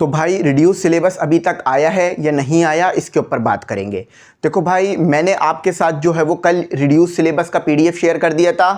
तो भाई reduce syllabus अभी तक आया है या नहीं आया, इसके ऊपर बात करेंगे। देखो भाई, मैंने आपके साथ जो है वो कल रिड्यूस सिलेबस का पीडीएफ शेयर कर दिया था।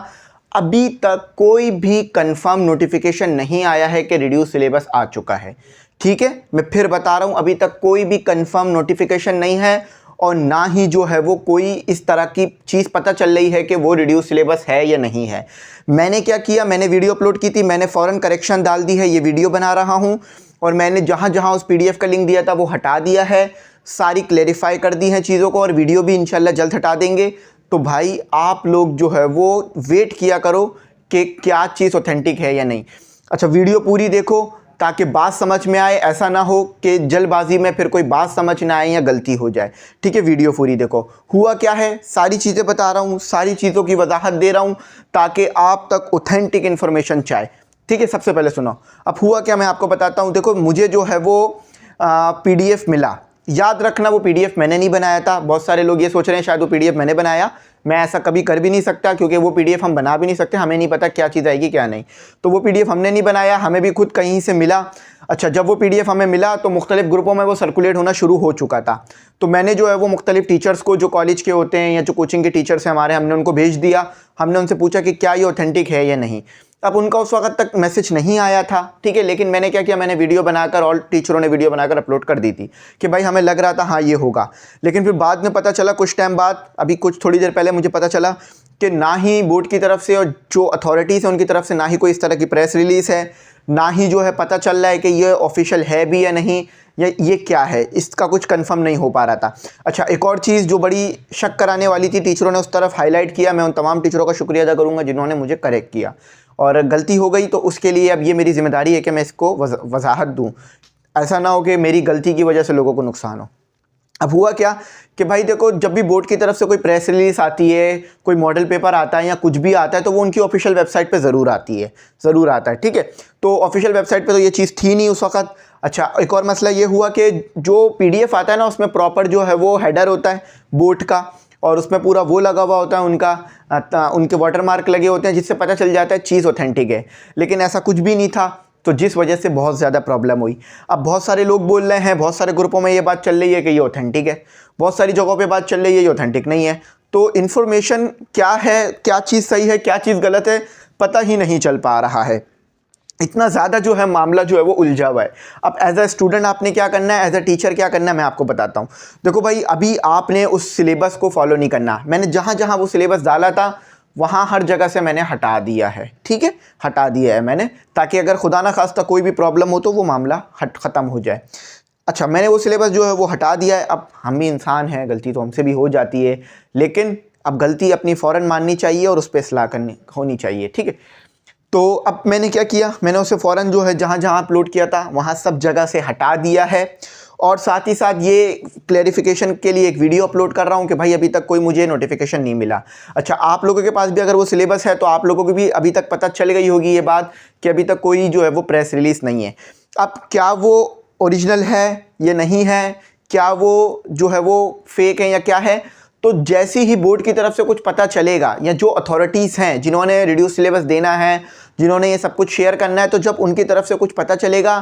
अभी तक कोई भी कंफर्म नोटिफिकेशन नहीं आया है कि रिड्यूस सिलेबस आ चुका है। ठीक है, मैं फिर बता रहा हूँ, अभी तक कोई भी कंफर्म नोटिफिकेशन नहीं है और ना ही जो है वो कोई इस तरह की चीज़ पता चल रही है कि वो रिड्यूस सिलेबस है या नहीं है। मैंने क्या किया, मैंने वीडियो अपलोड की थी, मैंने फ़ौरन करेक्शन डाल दी है, ये वीडियो बना रहा हूँ और मैंने जहाँ जहाँ उस पीडीएफ का लिंक दिया था वो हटा दिया है, सारी क्लेरिफाई कर दी हैं चीज़ों को और वीडियो भी इंशाल्लाह जल्द हटा देंगे। तो भाई आप लोग जो है वो वेट किया करो कि क्या चीज़ ऑथेंटिक है या नहीं। अच्छा, वीडियो पूरी देखो ताकि बात समझ में आए, ऐसा ना हो कि जल्दबाजी में फिर कोई बात समझ ना आए या गलती हो जाए। ठीक है, वीडियो पूरी देखो। हुआ क्या है, सारी चीज़ें बता रहा हूँ, सारी चीज़ों की वजाहत दे रहा हूँ ताकि आप तक ऑथेंटिक इन्फॉर्मेशन चाहे। ठीक है, सबसे पहले सुनो, अब हुआ क्या मैं आपको बताता हूँ। देखो, मुझे जो है वो पीडीएफ मिला। याद रखना, वो पीडीएफ मैंने नहीं बनाया था। बहुत सारे लोग ये सोच रहे हैं शायद वो पीडीएफ मैंने बनाया। मैं ऐसा कभी कर भी नहीं सकता क्योंकि वो पीडीएफ हम बना भी नहीं सकते, हमें नहीं पता क्या चीज़ आएगी क्या नहीं। तो वो पीडीएफ हमने नहीं बनाया, हमें भी खुद कहीं से मिला। अच्छा, जब वो पीडीएफ हमें मिला तो मुख्तलिफ ग्रुपों में वो सर्कुलेट होना शुरू हो चुका था। तो मैंने जो है वो मुख्तलिफ टीचर्स को, जो कॉलेज के होते हैं या जो कोचिंग के टीचर्स हैं हमारे, हमने उनको भेज दिया। हमने उनसे पूछा कि क्या ये ऑथेंटिक है या नहीं। अब उनका उस वक्त तक मैसेज नहीं आया था। ठीक है, लेकिन मैंने क्या किया, मैंने वीडियो बनाकर, और टीचरों ने वीडियो बनाकर अपलोड कर दी थी कि भाई हमें लग रहा था हाँ ये होगा। लेकिन फिर बाद में पता चला, कुछ टाइम बाद, अभी कुछ थोड़ी देर पहले मुझे पता चला कि ना ही बोर्ड की तरफ से और जो अथॉरिटीज़ हैं उनकी तरफ से ना ही कोई इस तरह की प्रेस रिलीज़ है, ना ही जो है पता चल रहा है कि ये ऑफिशियल है भी या नहीं, या ये क्या है, इसका कुछ कंफर्म नहीं हो पा रहा था। अच्छा, एक और चीज़ जो बड़ी शक कराने वाली थी, टीचरों ने उस तरफ हाईलाइट किया। मैं उन तमाम टीचरों का शुक्रिया अदा करूँगा जिन्होंने मुझे करेक्ट किया, और गलती हो गई तो उसके लिए अब ये मेरी ज़िम्मेदारी है कि मैं इसको वजाहत दूँ। ऐसा ना हो कि मेरी गलती की वजह से लोगों को नुकसान हो। अब हुआ क्या कि भाई देखो, जब भी बोर्ड की तरफ से कोई प्रेस रिलीज आती है, कोई मॉडल पेपर आता है या कुछ भी आता है, तो वो उनकी ऑफिशियल वेबसाइट पे ज़रूर आती है, ज़रूर आता है। ठीक है, तो ऑफिशियल वेबसाइट पे तो ये चीज़ थी नहीं उस वक्त। अच्छा, एक और मसला ये हुआ कि जो पीडीएफ आता है ना, उसमें प्रॉपर जो है वो हेडर होता है बोर्ड का, और उसमें पूरा वो लगा हुआ होता है, उनके वाटरमार्क लगे होते हैं, जिससे पता चल जाता है चीज़ ऑथेंटिक है। लेकिन ऐसा कुछ भी नहीं था, तो जिस वजह से बहुत ज़्यादा प्रॉब्लम हुई। अब बहुत सारे लोग बोल रहे हैं, बहुत सारे ग्रुपों में ये बात चल रही है कि ये ऑथेंटिक है, बहुत सारी जगहों पे बात चल रही है ये ऑथेंटिक नहीं है। तो इन्फॉर्मेशन क्या है, क्या चीज़ सही है, क्या चीज़ गलत है, पता ही नहीं चल पा रहा है। इतना ज़्यादा जो है मामला जो है वो उलझा हुआ है। अब एज अ स्टूडेंट आपने क्या करना है, एज अ टीचर क्या करना है, मैं आपको बताता हूँ। देखो भाई, अभी आपने उस सिलेबस को फॉलो नहीं करना। मैंने जहाँ जहाँ वो सिलेबस डाला था वहाँ हर जगह से मैंने हटा दिया है। ठीक है, हटा दिया है मैंने, ताकि अगर खुदा ना खास्ता कोई भी प्रॉब्लम हो तो वो मामला ख़त्म हो जाए। अच्छा, मैंने वो सिलेबस जो है वो हटा दिया है। अब हम भी इंसान हैं, गलती तो हमसे भी हो जाती है, लेकिन अब गलती अपनी फ़ौरन माननी चाहिए और उस पर इस्लाह करनी होनी चाहिए। ठीक है, तो अब मैंने क्या किया, मैंने उसे फ़ौरन जो है जहाँ जहाँ अपलोड किया था वहाँ सब जगह से हटा दिया है, और साथ ही साथ ये क्लैरिफिकेशन के लिए एक वीडियो अपलोड कर रहा हूँ कि भाई अभी तक कोई मुझे नोटिफिकेशन नहीं मिला। अच्छा, आप लोगों के पास भी अगर वो सिलेबस है तो आप लोगों को भी अभी तक पता चल गई होगी ये बात कि अभी तक कोई जो है वो प्रेस रिलीज़ नहीं है। अब क्या वो ओरिजिनल है या नहीं है, क्या वो जो है वो फेक है या क्या है, तो जैसे ही बोर्ड की तरफ से कुछ पता चलेगा, या जो अथॉरिटीज़ हैं जिन्होंने रिड्यूस सिलेबस देना है, जिन्होंने ये सब कुछ शेयर करना है, तो जब उनकी तरफ से कुछ पता चलेगा,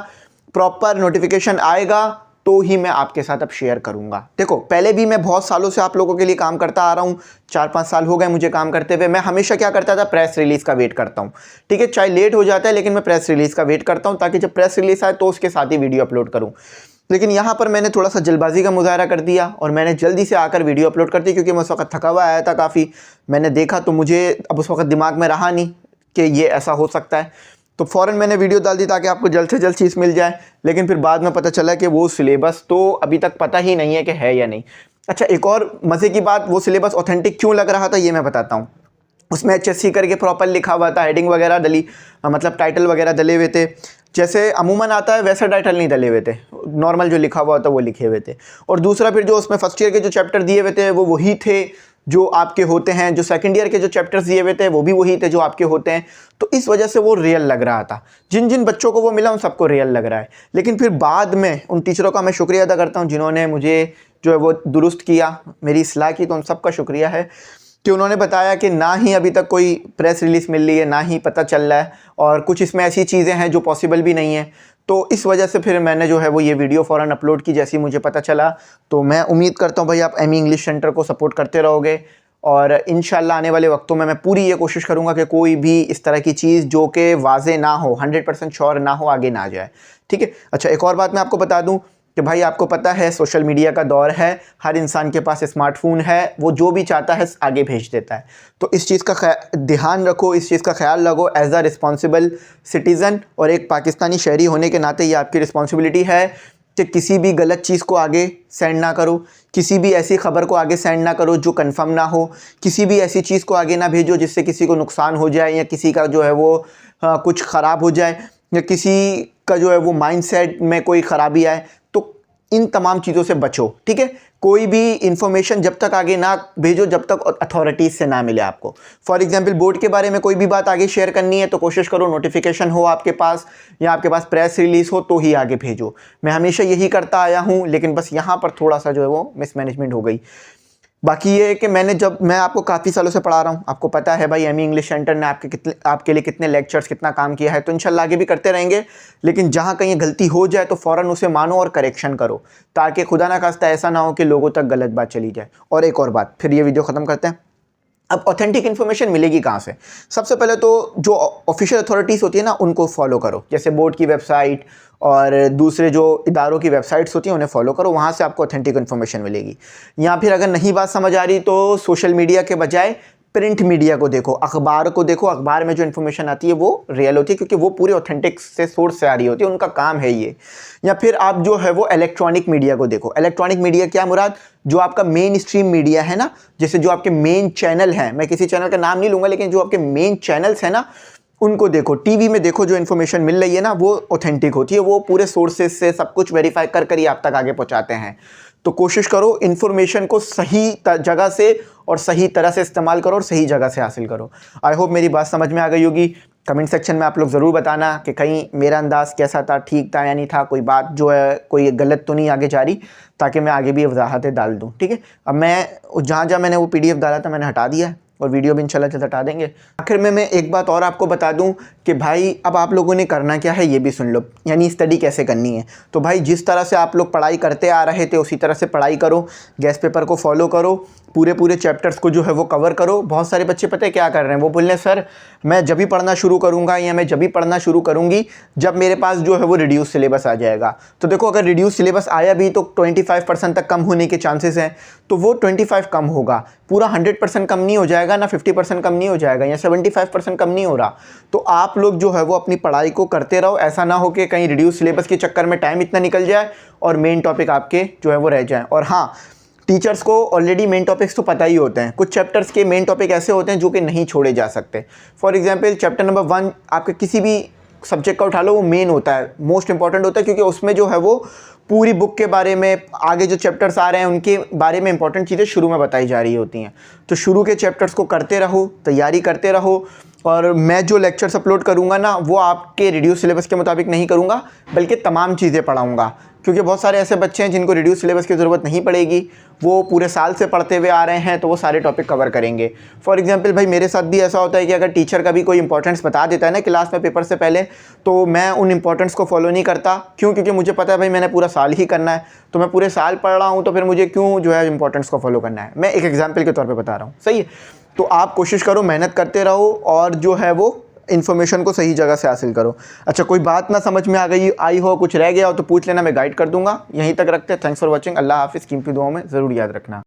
प्रॉपर नोटिफिकेशन आएगा, तो ही मैं आपके साथ अब शेयर करूंगा। देखो, पहले भी मैं बहुत सालों से आप लोगों के लिए काम करता आ रहा हूँ, 4-5 साल हो गए मुझे काम करते हुए। मैं हमेशा क्या करता था, प्रेस रिलीज़ का वेट करता हूँ। ठीक है, चाहे लेट हो जाता है लेकिन मैं प्रेस रिलीज़ का वेट करता हूँ, ताकि जब प्रेस रिलीज़ आए तो उसके साथ ही वीडियो अपलोड करूँ। लेकिन यहाँ पर मैंने थोड़ा सा जल्दबाजी का मुजाहरा कर दिया और मैंने जल्दी से आकर वीडियो अपलोड कर दी, क्योंकि मैं उस वक्त थका हुआ आया था काफ़ी। मैंने देखा तो मुझे अब उस वक्त दिमाग में रहा नहीं कि ये ऐसा हो सकता है, तो फ़ौरन मैंने वीडियो डाल दी ताकि आपको जल्द से जल्द चीज़ मिल जाए। लेकिन फिर बाद में पता चला कि वो सिलेबस तो अभी तक पता ही नहीं है कि है या नहीं। अच्छा, एक और मज़े की बात, वो सिलेबस ऑथेंटिक क्यों लग रहा था ये मैं बताता हूँ। उसमें HSC करके प्रॉपर लिखा हुआ था, हेडिंग वगैरह डली, मतलब टाइटल वगैरह डले हुए थे, जैसे अमूमन आता है वैसा टाइटल नहीं डले हुए थे, नॉर्मल जो लिखा हुआ होता वो लिखे हुए थे। और दूसरा, फिर जो उसमें फर्स्ट ईयर के जो चैप्टर दिए हुए थे वो वही थे जो आपके होते हैं, जो सेकंड ईयर के जो चैप्टर्स दिए हुए थे वो भी वही थे जो आपके होते हैं। तो इस वजह से वो रियल लग रहा था। जिन जिन बच्चों को वो मिला उन सबको रियल लग रहा है। लेकिन फिर बाद में उन टीचरों का मैं शुक्रिया अदा करता हूँ जिन्होंने मुझे जो है वो दुरुस्त किया, मेरी इस्लाह की, तो उन सबका शुक्रिया है कि उन्होंने बताया कि ना ही अभी तक कोई प्रेस रिलीज़ मिल रही है, ना ही पता चल रहा है, और कुछ इसमें ऐसी चीज़ें हैं जो पॉसिबल भी नहीं है। तो इस वजह से फिर मैंने जो है वो ये वीडियो फ़ौरन अपलोड की जैसे ही मुझे पता चला। तो मैं उम्मीद करता हूँ भाई आप एमी इंग्लिश सेंटर को सपोर्ट करते रहोगे, और इंशाल्लाह आने वाले वक्तों में मैं पूरी ये कोशिश करूँगा कि कोई भी इस तरह की चीज़ जो कि वाज़े ना हो, 100% श्योर ना हो, आगे ना जाए। ठीक है। अच्छा, एक और बात मैं आपको बता दूं कि भाई आपको पता है सोशल मीडिया का दौर है, हर इंसान के पास स्मार्टफोन है, वो जो भी चाहता है आगे भेज देता है। तो इस चीज़ का ध्यान रखो, इस चीज़ का ख्याल रखो एज अ रिस्पॉन्सिबल सिटीज़न, और एक पाकिस्तानी शहरी होने के नाते ये आपकी रिस्पॉन्सिबिलिटी है कि किसी भी गलत चीज़ को आगे सेंड ना करो, किसी भी ऐसी खबर को आगे सेंड ना करो जो कंफर्म ना हो, किसी भी ऐसी चीज़ को आगे ना भेजो जिससे किसी को नुकसान हो जाए या किसी का जो है वो कुछ ख़राब हो जाए या किसी का जो है वो माइंडसेट में कोई ख़राबी आए। तो इन तमाम चीज़ों से बचो। ठीक है। कोई भी इंफॉर्मेशन जब तक आगे ना भेजो जब तक अथॉरिटीज़ से ना मिले आपको। फॉर एग्जांपल बोर्ड के बारे में कोई भी बात आगे शेयर करनी है तो कोशिश करो नोटिफिकेशन हो आपके पास या आपके पास प्रेस रिलीज़ हो तो ही आगे भेजो। मैं हमेशा यही करता आया हूँ, लेकिन बस यहाँ पर थोड़ा सा जो है वो मिसमैनेजमेंट हो गई। बाकी ये है कि मैं आपको काफ़ी सालों से पढ़ा रहा हूँ, आपको पता है भाई एमी इंग्लिश सेंटर ने आपके लिए कितने लेक्चर्स, कितना काम किया है, तो इंशाल्लाह आगे भी करते रहेंगे। लेकिन जहाँ कहीं गलती हो जाए तो फ़ौरन उसे मानो और करेक्शन करो, ताकि खुदा ना खास्ता ऐसा ना हो कि लोगों तक गलत बात चली जाए। और एक और बात, फिर ये वीडियो ख़त्म करते हैं। अब ऑथेंटिक इन्फॉर्मेशन मिलेगी कहाँ से? सबसे पहले तो जो ऑफिशियल अथॉरिटीज़ होती है ना उनको फॉलो करो, जैसे बोर्ड की वेबसाइट और दूसरे जो इदारों की वेबसाइट्स होती हैं उन्हें फॉलो करो, वहाँ से आपको ऑथेंटिक इन्फॉर्मेशन मिलेगी। या फिर अगर नहीं बात समझ आ रही तो सोशल मीडिया के बजाय प्रिंट मीडिया को देखो, अखबार को देखो। अखबार में जो इन्फॉर्मेशन आती है वो रियल होती है, क्योंकि वो पूरे ऑथेंटिक से सोर्स से आ रही होती है, उनका काम है ये। या फिर आप जो है वो इलेक्ट्रॉनिक मीडिया को देखो। इलेक्ट्रॉनिक मीडिया क्या मुराद? जो आपका मेन स्ट्रीम मीडिया है ना, जैसे जो आपके मेन चैनल हैं, मैं किसी चैनल का नाम नहीं लूँगा, लेकिन जो आपके मेन चैनल्स हैं ना उनको देखो। टीवी में देखो, जो इन्फॉर्मेशन मिल रही है ना वो ऑथेंटिक होती है, वो पूरे सोर्सेज से सब कुछ वेरीफाई कर ही आप तक आगे पहुँचाते हैं। तो कोशिश करो इन्फॉर्मेशन को सही जगह से और सही तरह से इस्तेमाल करो और सही जगह से हासिल करो। आई होप मेरी बात समझ में आ गई होगी। कमेंट सेक्शन में आप लोग ज़रूर बताना कि कहीं मेरा अंदाज़ कैसा था, ठीक था या नहीं था, कोई बात जो है कोई गलत तो नहीं आगे जा रही, ताकि मैं आगे भी वजाहतें डाल दूँ। ठीक है। अब मैं जहाँ मैंने वो PDF डाला था मैंने हटा दिया है, और वीडियो भी इंशाल्लाह जल्द हटा देंगे। आखिर में मैं एक बात और आपको बता दूं कि भाई अब आप लोगों ने करना क्या है ये भी सुन लो, यानी स्टडी कैसे करनी है। तो भाई जिस तरह से आप लोग पढ़ाई करते आ रहे थे उसी तरह से पढ़ाई करो, गैस पेपर को फॉलो करो, पूरे चैप्टर्स को जो है वो कवर करो। बहुत सारे बच्चे पता है क्या कर रहे हैं, वो बोल रहे हैं सर मैं जब भी पढ़ना शुरू करूँगा या मैं जब भी पढ़ना शुरू करूँगी जब मेरे पास जो है वो रिड्यूस सिलेबस आ जाएगा। तो देखो अगर रिड्यूस सिलेबस आया भी तो 25% तक कम होने के चांसेस हैं, तो वो 25 कम होगा, पूरा 100% कम नहीं हो जाएगा, ना 50% कम नहीं हो जाएगा, या 75% कम नहीं हो रहा। तो आप लोग जो है वो अपनी पढ़ाई को करते रहो, ऐसा ना हो कि कहीं रिड्यूस सिलेबस के चक्कर में टाइम इतना निकल जाए और मेन टॉपिक आपके जो है वो रह जाएँ। और हाँ, टीचर्स को ऑलरेडी मेन टॉपिक्स तो पता ही होते हैं, कुछ चैप्टर्स के मेन टॉपिक ऐसे होते हैं जो कि नहीं छोड़े जा सकते। फॉर एग्जांपल चैप्टर नंबर 1 आपके किसी भी सब्जेक्ट का उठा लो, वो मेन होता है, मोस्ट इंपॉर्टेंट होता है, क्योंकि उसमें जो है वो पूरी बुक के बारे में, आगे जो चैप्टर्स आ रहे हैं उनके बारे में इंपॉर्टेंट चीज़ें शुरू में बताई जा रही होती हैं। तो शुरू के चैप्टर्स को करते रहो, तैयारी करते रहो। और मैं जो लेक्चर्स अपलोड करूँगा ना वो आपके रिड्यूस सिलेबस के मुताबिक नहीं करूँगा, बल्कि तमाम चीज़ें पढ़ाऊँगा, क्योंकि बहुत सारे ऐसे बच्चे हैं जिनको रिड्यूस सिलेबस की ज़रूरत नहीं पड़ेगी, वो पूरे साल से पढ़ते हुए आ रहे हैं, तो वो सारे टॉपिक कवर करेंगे। फॉर एग्जांपल भाई मेरे साथ भी ऐसा होता है कि अगर टीचर कभी कोई इंपॉर्टेंस बता देता है ना क्लास में पेपर से पहले, तो मैं उन इंपॉर्टेंस को फॉलो नहीं करता। क्यों? क्योंकि मुझे पता है भाई मैंने पूरा साल ही करना है, तो मैं पूरे साल पढ़ रहा हूँ, तो फिर मुझे क्यों जो है इंपॉर्टेंस को फॉलो करना है। मैं एक एग्जाम्पल के तौर पर बता रहा हूँ, सही है। तो आप कोशिश करो, मेहनत करते रहो और जो है वो इन्फॉर्मेशन को सही जगह से हासिल करो। अच्छा, कोई बात ना समझ में आई हो, कुछ रह गया हो तो पूछ लेना, मैं गाइड कर दूंगा। यहीं तक रखते हैं। Thanks for watching. अल्लाह हाफिज़। कीमती दुआओं में ज़रूर याद रखना।